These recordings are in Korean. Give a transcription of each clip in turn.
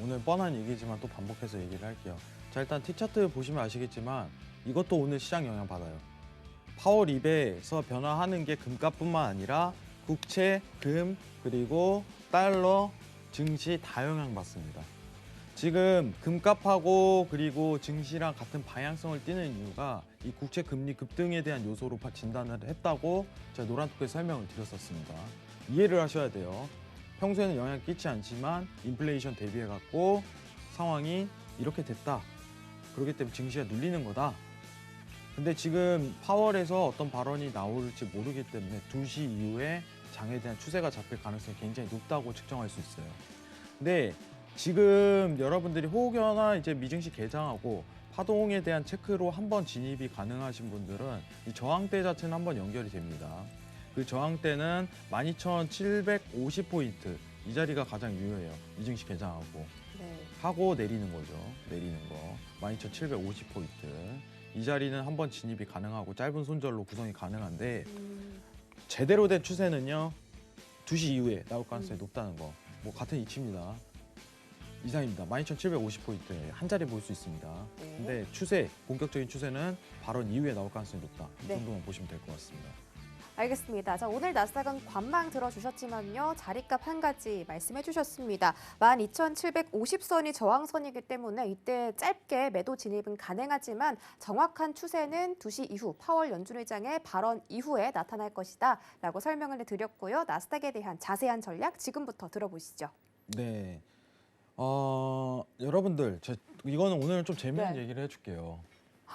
오늘 뻔한 얘기지만 또 반복해서 얘기를 할게요. 자, 일단 T차트 보시면 아시겠지만 이것도 오늘 시장 영향 받아요. 파워립에서 변화하는 게 금값뿐만 아니라 국채, 금, 그리고 달러, 증시 다 영향받습니다. 지금 금값하고 그리고 증시랑 같은 방향성을 띠는 이유가 이 국채 금리 급등에 대한 요소로 진단을 했다고 제가 노란톡에서 설명을 드렸었습니다. 이해를 하셔야 돼요. 평소에는 영향 끼치지 않지만 인플레이션 대비해갖고 상황이 이렇게 됐다. 그렇기 때문에 증시가 눌리는 거다. 근데 지금 파월에서 어떤 발언이 나올지 모르기 때문에 2시 이후에 장에 대한 추세가 잡힐 가능성이 굉장히 높다고 측정할 수 있어요. 근데 지금 여러분들이 혹여나 이제 미증시 개장하고 파동에 대한 체크로 한번 진입이 가능하신 분들은 이 저항대 자체는 한번 연결이 됩니다. 그 저항대는 12,750포인트 이 자리가 가장 유효해요. 미증시 개장하고 하고 내리는 거죠. 내리는 거 12,750포인트 이 자리는 한번 진입이 가능하고 짧은 손절로 구성이 가능한데 제대로 된 추세는요 2시 이후에 나올 가능성이 높다는 거 뭐 같은 이치입니다. 이상입니다. 12,750포인트에 한 자리 볼 수 있습니다. 네. 근데 추세, 본격적인 추세는 발언 이후에 나올 가능성이 높다. 이 네. 정도만 보시면 될 것 같습니다. 알겠습니다. 자, 오늘 나스닥은 관망 들어주셨지만요. 자리값 한 가지 말씀해 주셨습니다. 12,750선이 저항선이기 때문에 이때 짧게 매도 진입은 가능하지만 정확한 추세는 2시 이후 파월 연준의장의 발언 이후에 나타날 것이다 라고 설명을 드렸고요. 나스닥에 대한 자세한 전략 지금부터 들어보시죠. 네. 여러분들, 이거는 오늘 좀 재미있는 네. 얘기를 해줄게요.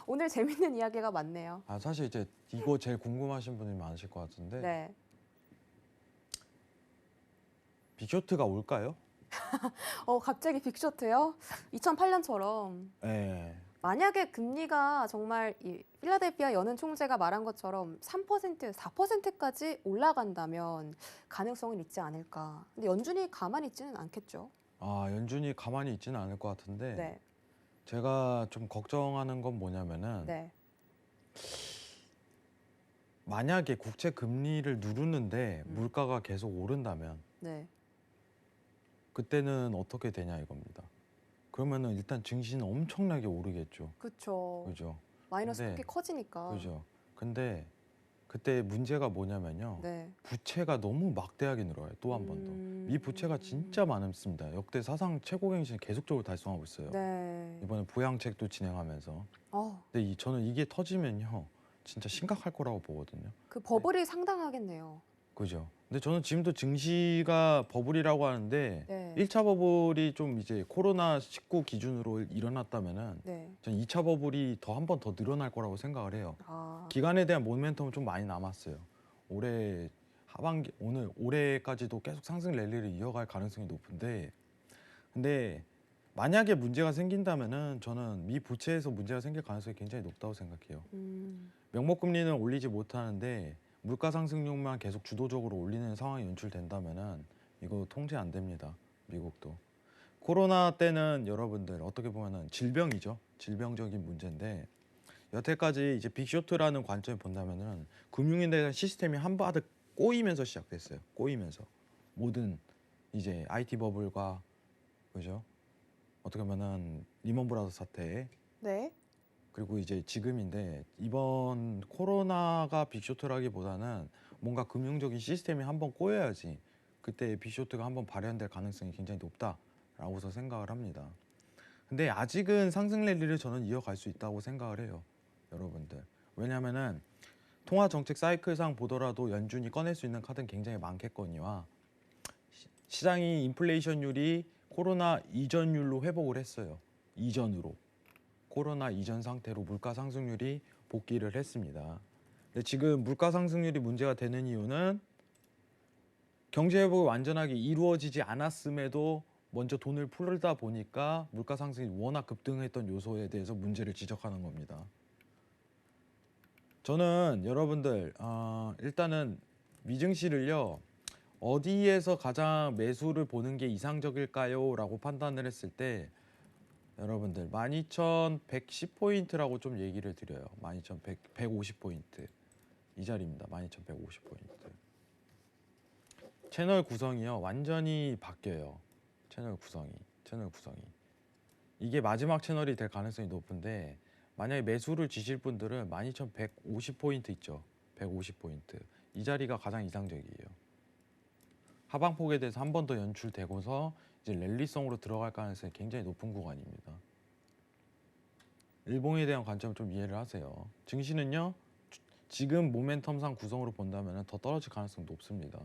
오늘 재밌는 이야기가 많네요. 사실 이제 이거 제일 궁금하신 분이 많으실 것 같은데 네. 빅쇼트가 올까요? 갑자기 빅쇼트요? 2008년처럼. 네. 만약에 금리가 정말 이 필라델피아 연은 총재가 말한 것처럼 3%, 4%까지 올라간다면 가능성은 있지 않을까. 근데 연준이 가만히 있지는 않겠죠. 연준이 가만히 있지는 않을 것 같은데 네. 제가 좀 걱정하는 건 뭐냐면은 네. 만약에 국채 금리를 누르는데 물가가 계속 오른다면 네. 그때는 어떻게 되냐 이겁니다. 그러면은 일단 증시는 엄청나게 오르겠죠. 그렇죠. 그죠? 마이너스 근데- 폭이 커지니까. 그죠? 근데 그때 문제가 뭐냐면요. 네. 부채가 너무 막대하게 늘어요. 또 한 번 더. 이 부채가 진짜 많습니다. 역대 사상 최고 갱신을 계속적으로 달성하고 있어요. 네. 이번에 부양책도 진행하면서. 어, 근데 저는 이게 터지면요. 진짜 심각할 거라고 보거든요. 그 버블이 상당하겠네요. 그죠? 근데 저는 지금도 증시가 버블이라고 하는데 네. 1차 버블이 좀 이제 코로나19 기준으로 일어났다면은 네. 전 2차 버블이 더 한 번 더 늘어날 거라고 생각을 해요. 아, 기간에 대한 모멘텀은 좀 많이 남았어요. 올해 하반기 올해까지도 계속 상승 랠리를 이어갈 가능성이 높은데 근데 만약에 문제가 생긴다면은 저는 미 부채에서 문제가 생길 가능성이 굉장히 높다고 생각해요. 명목금리는 올리지 못하는데 물가 상승률만 계속 주도적으로 올리는 상황이 연출된다면은 이거 통제 안 됩니다. 미국도. 코로나 때는 여러분들 어떻게 보면은 질병이죠. 질병적인 문제인데 여태까지 이제 빅쇼트라는 관점에 본다면은 금융에 대한 시스템이 한바닥 꼬이면서 시작됐어요. 꼬이면서 모든 이제 IT 버블과 그죠? 어떻게 보면은 리먼 브라더 사태 네. 그리고 이제 지금인데 이번 코로나가 빅쇼트라기보다는 뭔가 금융적인 시스템이 한번 꼬여야지 그때 빅쇼트가 한번 발현될 가능성이 굉장히 높다라고서 생각을 합니다. 근데 아직은 상승 랠리를 저는 이어갈 수 있다고 생각을 해요. 여러분들. 왜냐면은 통화 정책 사이클상 보더라도 연준이 꺼낼 수 있는 카드는 굉장히 많겠거니와 시장이 인플레이션율이 코로나 이전율로 회복을 했어요. 이전으로. 코로나 이전 상태로 물가 상승률이 복귀를 했습니다. 근데 지금 물가 상승률이 문제가 되는 이유는 경제 회복이 완전하게 이루어지지 않았음에도 먼저 돈을 풀다 보니까 물가 상승이 워낙 급등했던 요소에 대해서 문제를 지적하는 겁니다. 저는 여러분들 일단은 미증시를요 어디에서 가장 매수를 보는 게 이상적일까요? 라고 판단을 했을 때 여러분들 12,110포인트라고 좀 얘기를 드려요. 12,150포인트 이 자리입니다. 12,150포인트. 채널 구성이요 완전히 바뀌어요. 채널 구성이 채널 구성이. 이게 마지막 채널이 될 가능성이 높은데 만약에 매수를 지실 분들은 12,150포인트 있죠. 150포인트. 이 자리가 가장 이상적이에요. 하방폭에 대해서 한 번 더 연출되고서 이제 랠리성으로 들어갈 가능성이 굉장히 높은 구간입니다. 일봉에 대한 관점 좀 이해를 하세요. 증시는요. 지금 모멘텀상 구성으로 본다면 더 떨어질 가능성이 높습니다.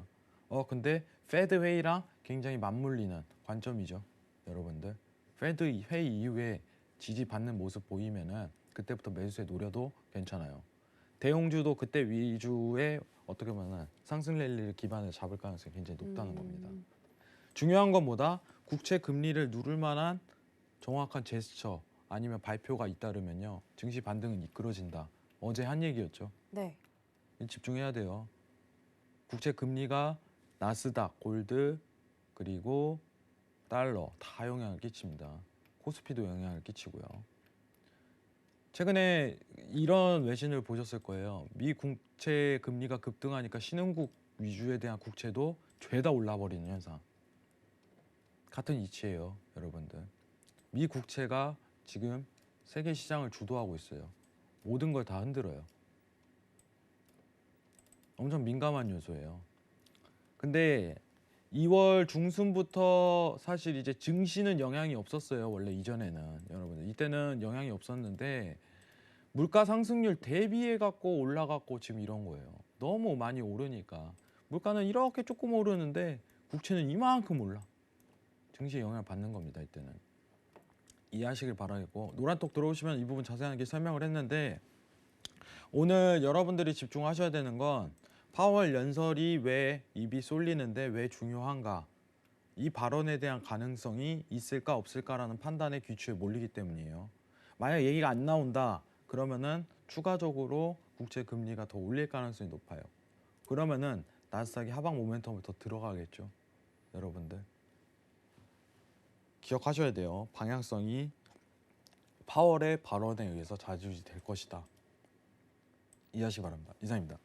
근데 페드 회의랑 굉장히 맞물리는 관점이죠. 여러분들. 페드 회의 이후에 지지받는 모습 보이면은 그때부터 매수세 노려도 괜찮아요. 대형주도 그때 위주의 어떻게 보면 상승 랠리를 기반을 잡을 가능성이 굉장히 높다는 겁니다. 중요한 건 뭐다? 국채 금리를 누를 만한 정확한 제스처 아니면 발표가 잇따르면요. 증시 반등은 이끌어진다. 어제 한 얘기였죠. 네. 집중해야 돼요. 국채 금리가 나스닥, 골드 그리고 달러 다 영향을 끼칩니다. 코스피도 영향을 끼치고요. 최근에 이런 외신을 보셨을 거예요. 미 국채 금리가 급등하니까 신흥국 위주에 대한 국채도 죄다 올라버리는 현상. 같은 이치예요, 여러분들. 미 국채가 지금 세계 시장을 주도하고 있어요. 모든 걸 다 흔들어요. 엄청 민감한 요소예요. 근데 2월 중순부터 사실 이제 증시는 영향이 없었어요. 원래 이전에는 여러분들 이때는 영향이 없었는데 물가 상승률 대비해 갖고 올라갔고 지금 이런 거예요. 너무 많이 오르니까 물가는 이렇게 조금 오르는데 국채는 이만큼 올라. 증시에 영향을 받는 겁니다. 이때는 이해하시길 바라겠고 노란톡 들어오시면 이 부분 자세하게 설명을 했는데 오늘 여러분들이 집중하셔야 되는 건 파월 연설이 왜 입이 쏠리는데 왜 중요한가? 이 발언에 대한 가능성이 있을까 없을까라는 판단의 귀추에 몰리기 때문이에요. 만약 얘기가 안 나온다 그러면은 추가적으로 국채 금리가 더 올릴 가능성이 높아요. 그러면은 나스닥이 하방 모멘텀을 더 들어가겠죠. 여러분들 기억하셔야 돼요. 방향성이 파월의 발언에 의해서 좌지우지 될 것이다. 이해하시기 바랍니다. 이상입니다.